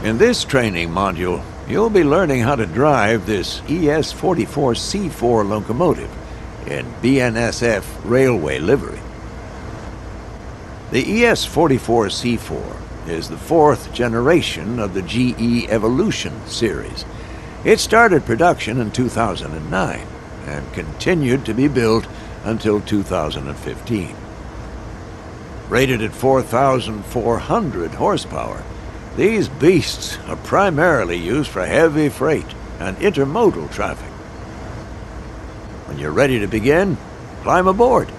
In this training module, you'll be learning how to drive this ES-44C4 locomotive in BNSF railway livery. The ES-44C4 is the fourth generation of the GE Evolution series. It started production in 2009 and continued to be built until 2015. Rated at 4,400 horsepower, these beasts are primarily used for heavy freight and intermodal traffic. When you're ready to begin, climb aboard.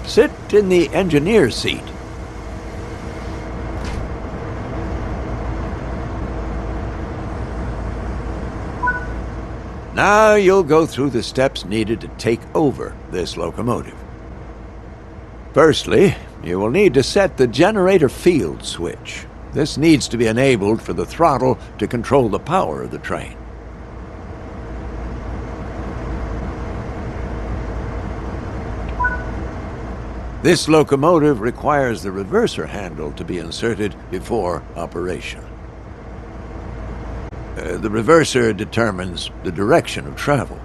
Sit in the engineer's seat. Now you'll go through the steps needed to take over this locomotive. Firstly, you will need to set the generator field switch. This needs to be enabled for the throttle to control the power of the train. This locomotive requires the reverser handle to be inserted before operation. The reverser determines the direction of travel.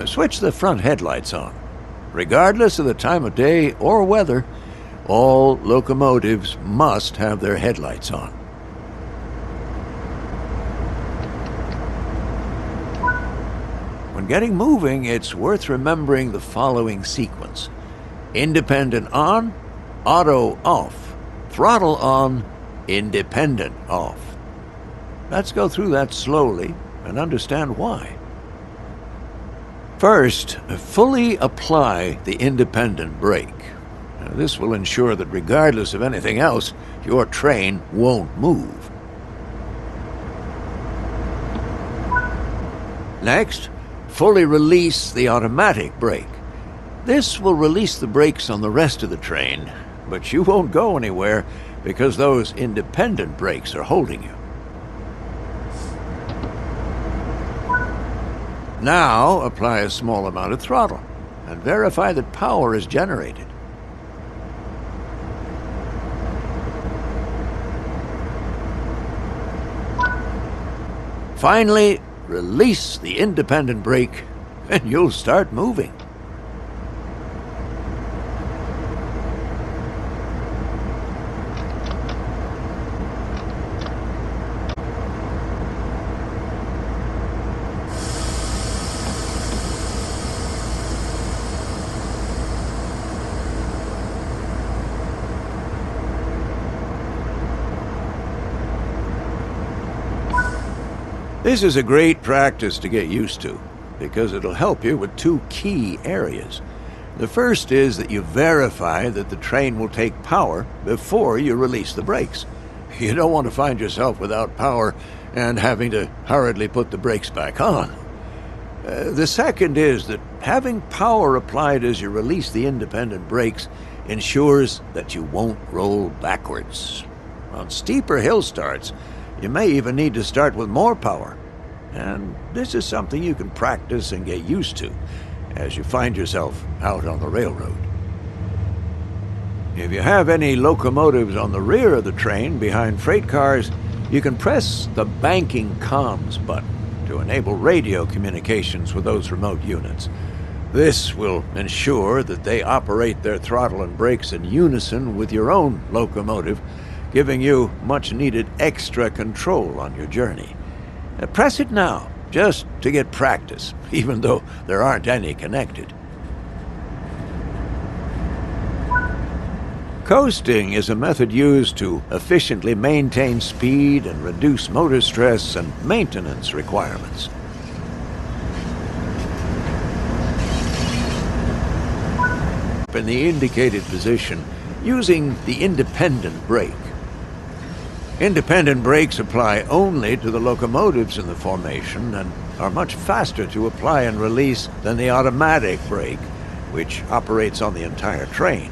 Switch the front headlights on. Regardless of the time of day or weather, all locomotives must have their headlights on. When getting moving, it's worth remembering the following sequence: independent on, auto off, throttle on, independent off. Let's go through that slowly and understand why. First, fully apply the independent brake. Now, this will ensure that regardless of anything else, your train won't move. Next, fully release the automatic brake. This will release the brakes on the rest of the train, but you won't go anywhere because those independent brakes are holding you. Now apply a small amount of throttle and verify that power is generated. Finally, release the independent brake and you'll start moving. This is a great practice to get used to, because it'll help you with two key areas. The first is that you verify that the train will take power before you release the brakes. You don't want to find yourself without power and having to hurriedly put the brakes back on. The second is that having power applied as you release the independent brakes ensures that you won't roll backwards. On steeper hill starts, you may even need to start with more power, and this is something you can practice and get used to as you find yourself out on the railroad. If you have any locomotives on the rear of the train behind freight cars, you can press the banking comms button to enable radio communications with those remote units. This will ensure that they operate their throttle and brakes in unison with your own locomotive, giving you much-needed extra control on your journey. Press it now, just to get practice, even though there aren't any connected. Coasting is a method used to efficiently maintain speed and reduce motor stress and maintenance requirements. In the indicated position, using the independent brake. Independent brakes apply only to the locomotives in the formation and are much faster to apply and release than the automatic brake, which operates on the entire train.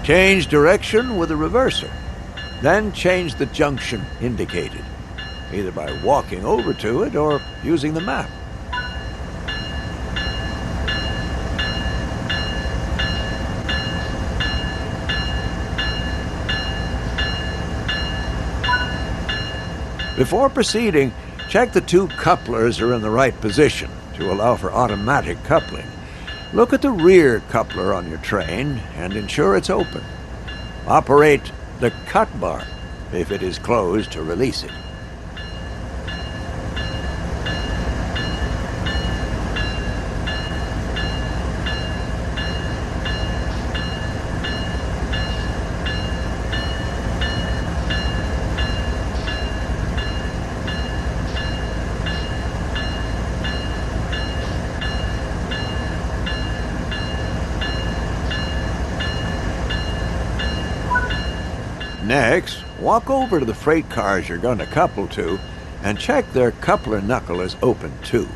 Change direction with a reverser. Then change the junction indicated, either by walking over to it or using the map. Before proceeding, check the two couplers are in the right position to allow for automatic coupling. Look at the rear coupler on your train and ensure it's open. Operate the cut bar if it is closed to release it. Next, walk over to the freight cars you're going to couple to and check their coupler knuckle is open too.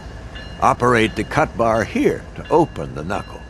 Operate the cut bar here to open the knuckle.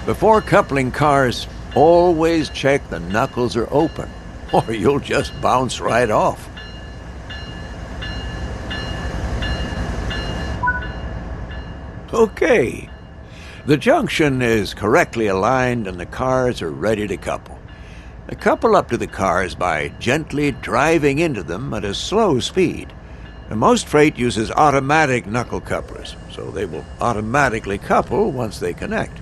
Before coupling cars, always check the knuckles are open, or you'll just bounce right off. Okay. The junction is correctly aligned and the cars are ready to couple. Couple up to the cars by gently driving into them at a slow speed. Most freight uses automatic knuckle couplers, so they will automatically couple once they connect.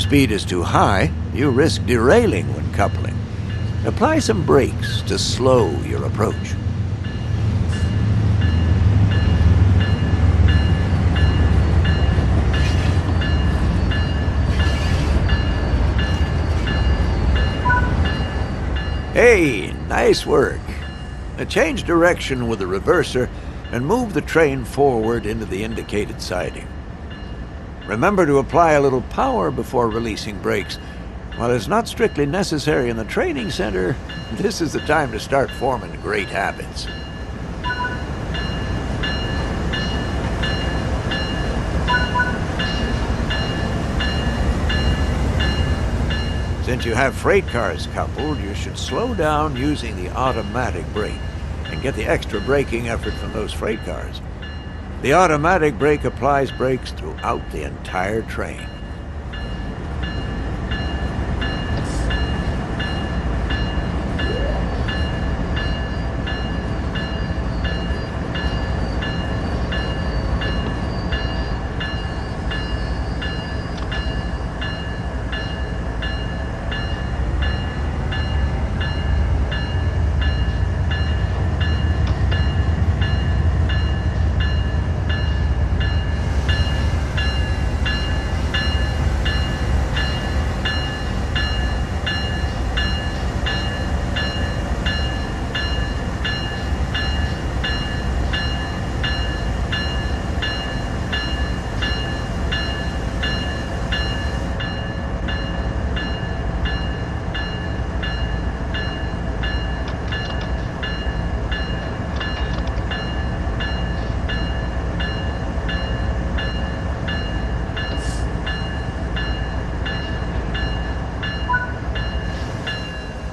speed is too high, you risk derailing when coupling. Apply some brakes to slow your approach. Hey, nice work. Now change direction with the reverser and move the train forward into the indicated siding. Remember to apply a little power before releasing brakes. While it's not strictly necessary in the training center, this is the time to start forming great habits. Since you have freight cars coupled, you should slow down using the automatic brake and get the extra braking effort from those freight cars. The automatic brake applies brakes throughout the entire train.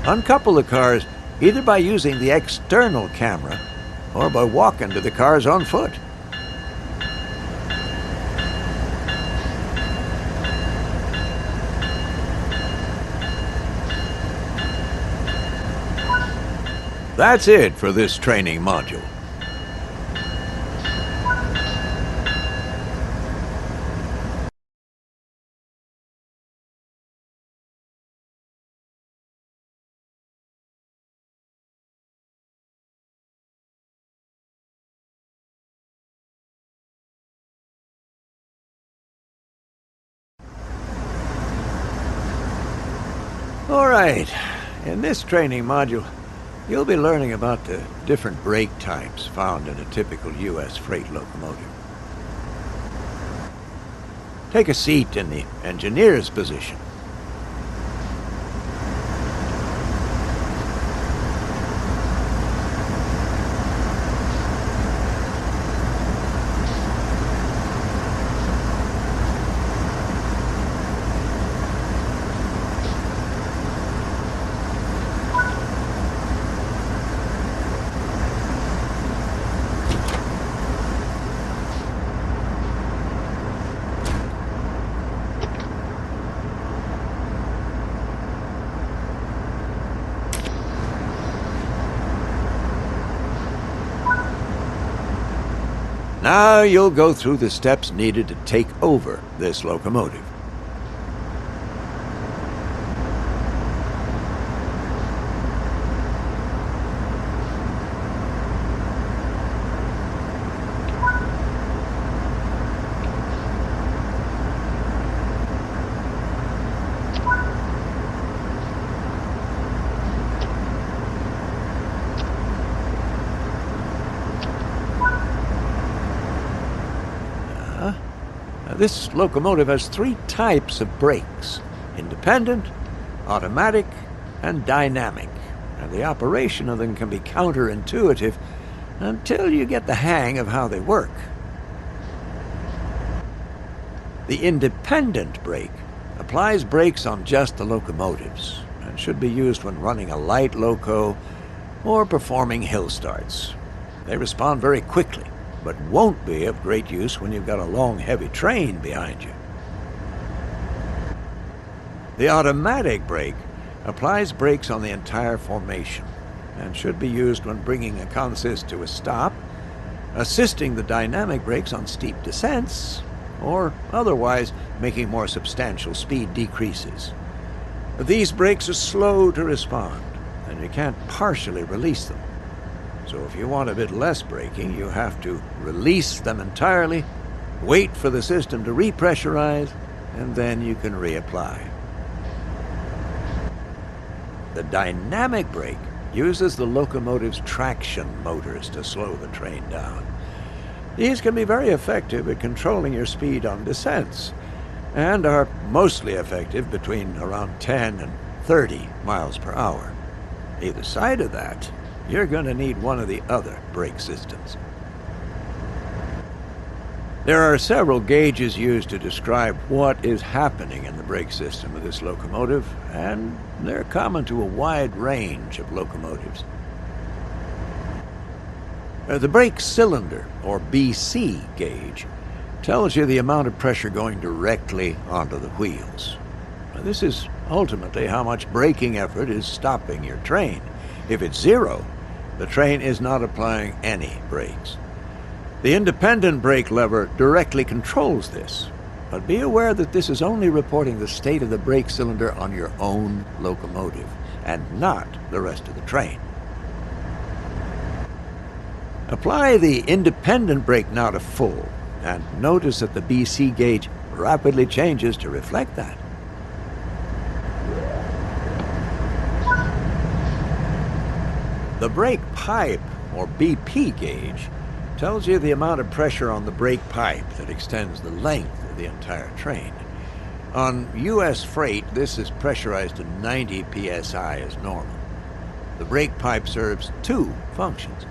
Uncouple the cars either by using the external camera or by walking to the cars on foot. That's it for this training module. All right, in this training module, you'll be learning about the different brake types found in a typical U.S. freight locomotive. Take a seat in the engineer's position. Now you'll go through the steps needed to take over this locomotive. This locomotive has 3 types of brakes: independent, automatic, and dynamic. And the operation of them can be counterintuitive until you get the hang of how they work. The independent brake applies brakes on just the locomotives and should be used when running a light loco or performing hill starts. They respond very quickly, but won't be of great use when you've got a long, heavy train behind you. The automatic brake applies brakes on the entire formation and should be used when bringing a consist to a stop, assisting the dynamic brakes on steep descents, or otherwise making more substantial speed decreases. These brakes are slow to respond, and you can't partially release them. So if you want a bit less braking, you have to release them entirely, wait for the system to repressurize, and then you can reapply. The dynamic brake uses the locomotive's traction motors to slow the train down. These can be very effective at controlling your speed on descents, and are mostly effective between around 10 and 30 miles per hour. Either side of that, you're going to need one of the other brake systems. There are several gauges used to describe what is happening in the brake system of this locomotive, and they're common to a wide range of locomotives. The brake cylinder, or BC gauge, tells you the amount of pressure going directly onto the wheels. This is ultimately how much braking effort is stopping your train. If it's zero, the train is not applying any brakes. The independent brake lever directly controls this, but be aware that this is only reporting the state of the brake cylinder on your own locomotive, and not the rest of the train. Apply the independent brake now to full, and notice that the BC gauge rapidly changes to reflect that. The brake pipe, or BP gauge, tells you the amount of pressure on the brake pipe that extends the length of the entire train. On U.S. freight, this is pressurized to 90 psi as normal. The brake pipe serves two functions.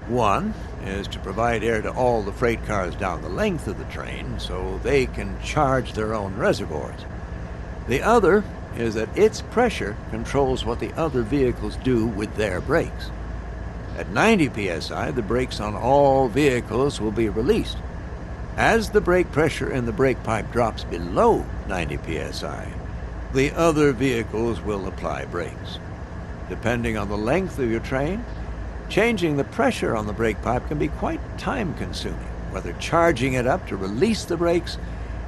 One is to provide air to all the freight cars down the length of the train so they can charge their own reservoirs. The other is that its pressure controls what the other vehicles do with their brakes. At 90 psi, the brakes on all vehicles will be released. As the brake pressure in the brake pipe drops below 90 psi, the other vehicles will apply brakes. Depending on the length of your train, changing the pressure on the brake pipe can be quite time-consuming, whether charging it up to release the brakes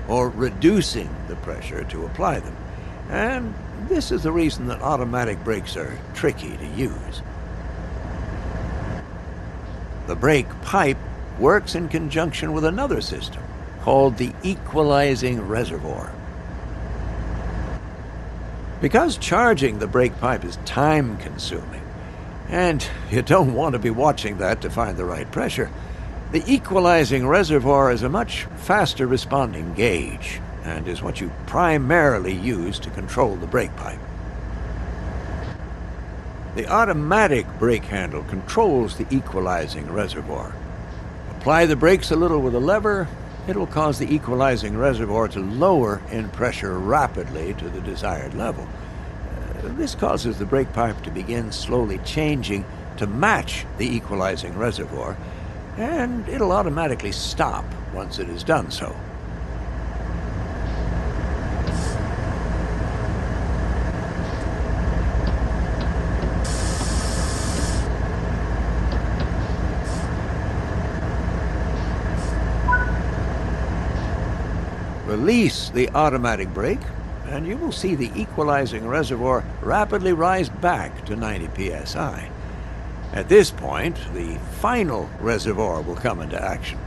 or reducing the pressure to apply them. And this is the reason that automatic brakes are tricky to use. The brake pipe works in conjunction with another system called the equalizing reservoir. Because charging the brake pipe is time-consuming, and you don't want to be watching that to find the right pressure, the equalizing reservoir is a much faster responding gauge and is what you primarily use to control the brake pipe. The automatic brake handle controls the equalizing reservoir. Apply the brakes a little with a lever, it will cause the equalizing reservoir to lower in pressure rapidly to the desired level. This causes the brake pipe to begin slowly changing to match the equalizing reservoir, and it'll automatically stop once it has done so. Release the automatic brake, and you will see the equalizing reservoir rapidly rise back to 90 psi. At this point, the final reservoir will come into action,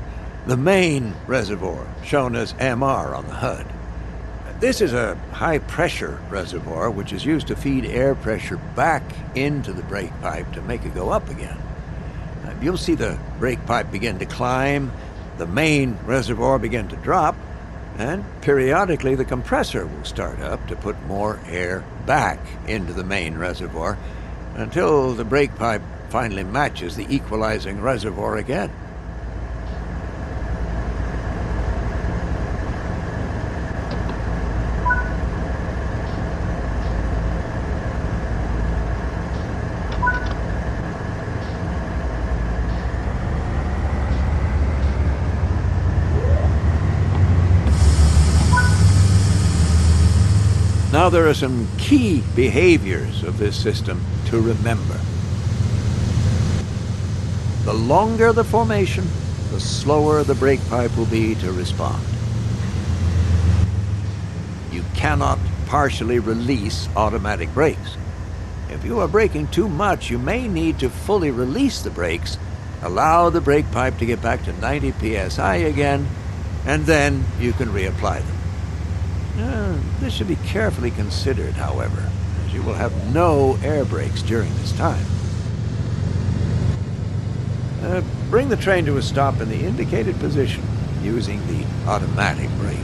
the main reservoir, shown as MR on the HUD. This is a high-pressure reservoir which is used to feed air pressure back into the brake pipe to make it go up again. You'll see the brake pipe begin to climb, the main reservoir begin to drop, and periodically the compressor will start up to put more air back into the main reservoir until the brake pipe finally matches the equalizing reservoir again. Now there are some key behaviors of this system to remember. The longer the formation, the slower the brake pipe will be to respond. you cannot partially release automatic brakes. If you are braking too much, you may need to fully release the brakes, allow the brake pipe to get back to 90 psi again, and then you can reapply them. This should be carefully considered, however, as you will have no air brakes during this time. Bring the train to a stop in the indicated position using the automatic brake.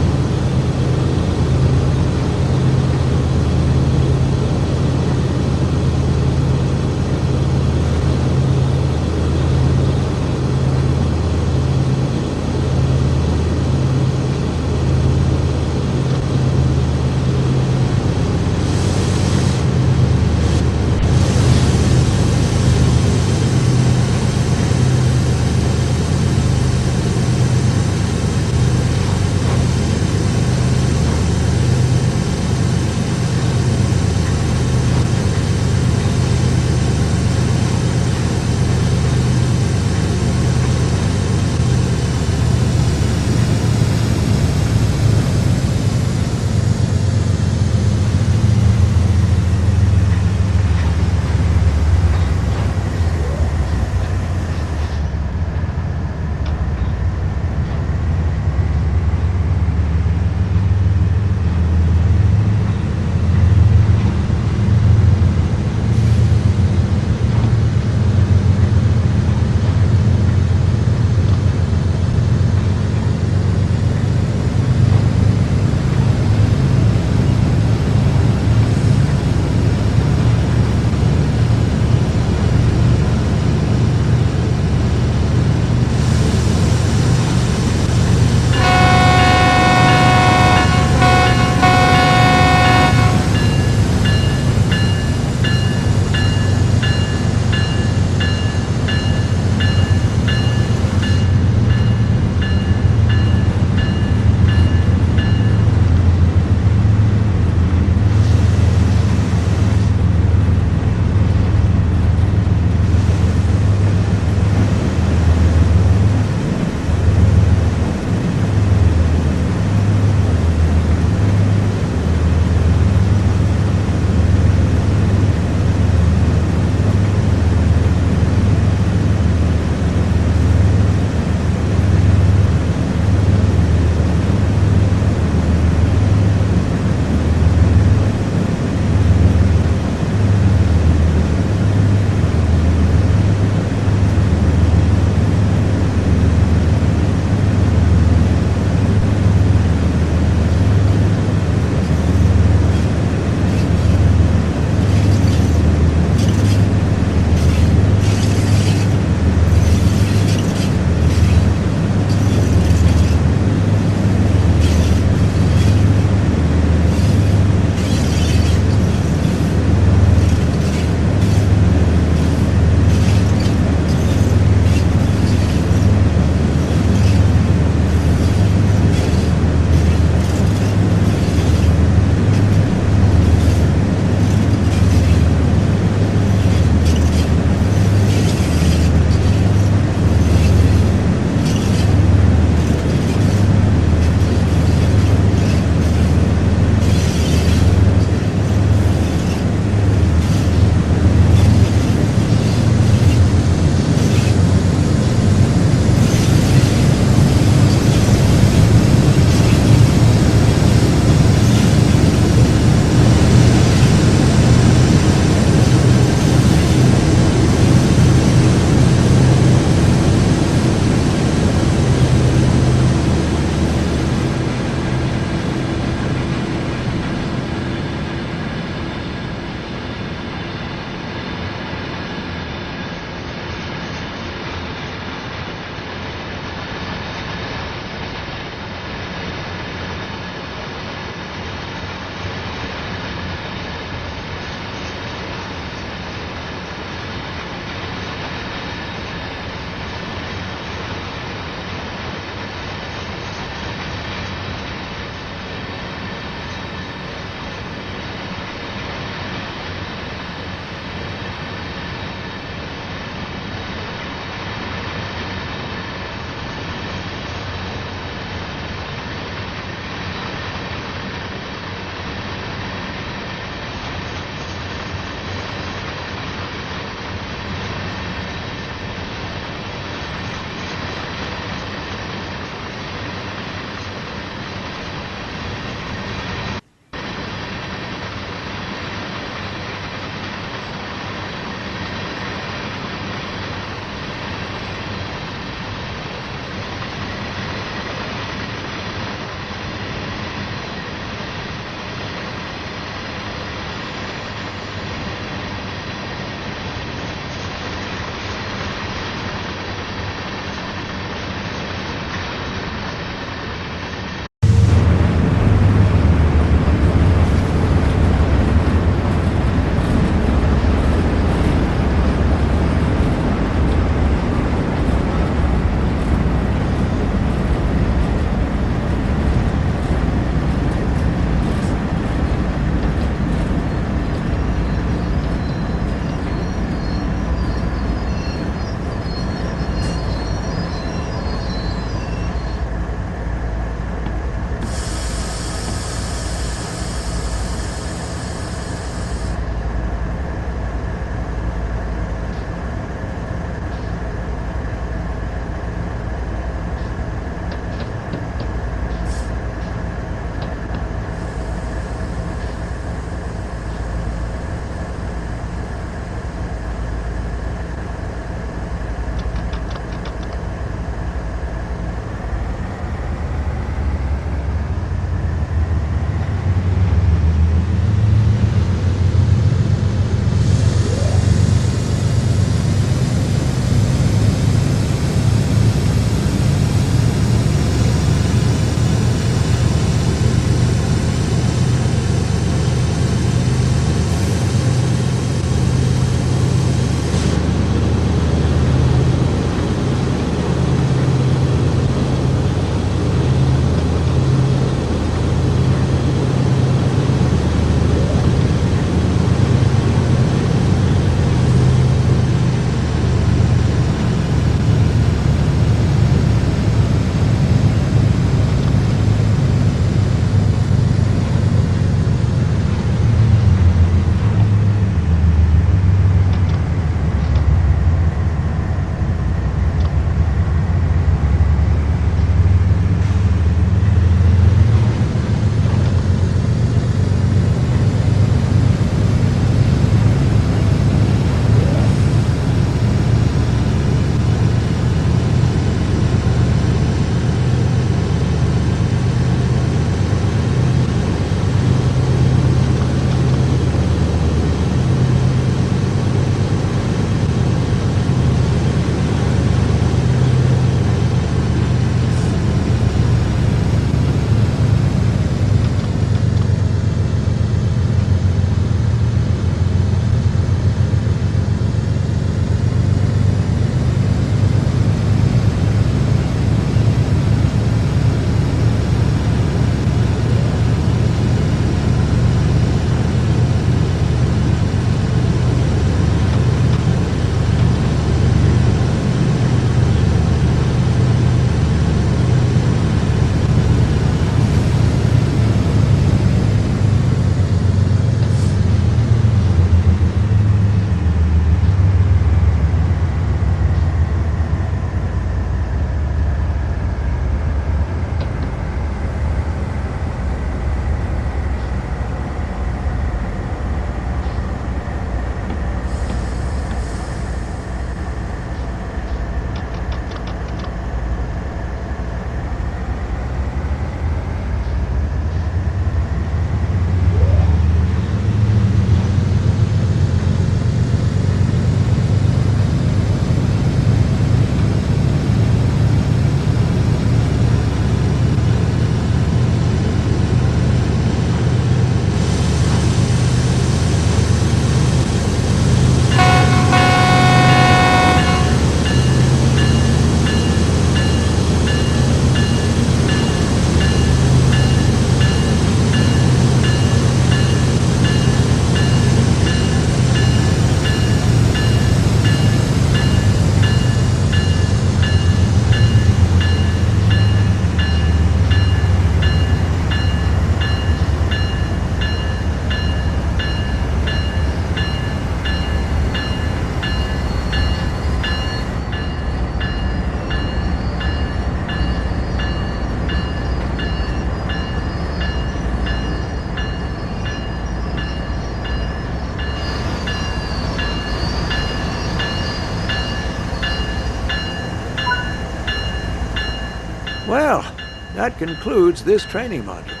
Well, that concludes this training module.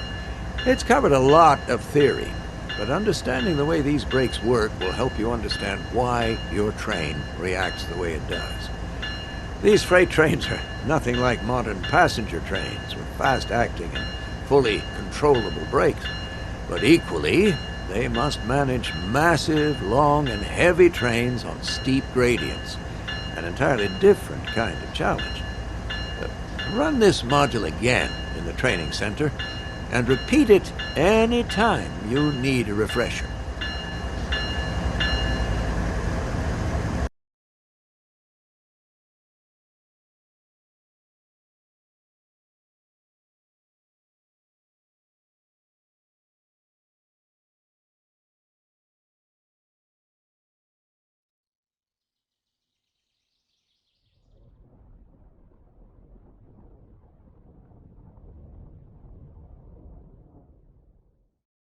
It's covered a lot of theory, but understanding the way these brakes work will help you understand why your train reacts the way it does. These freight trains are nothing like modern passenger trains with fast-acting and fully controllable brakes, but equally, they must manage massive, long, and heavy trains on steep gradients, an entirely different kind of challenge. Run this module again in the training center, and repeat it any time you need a refresher.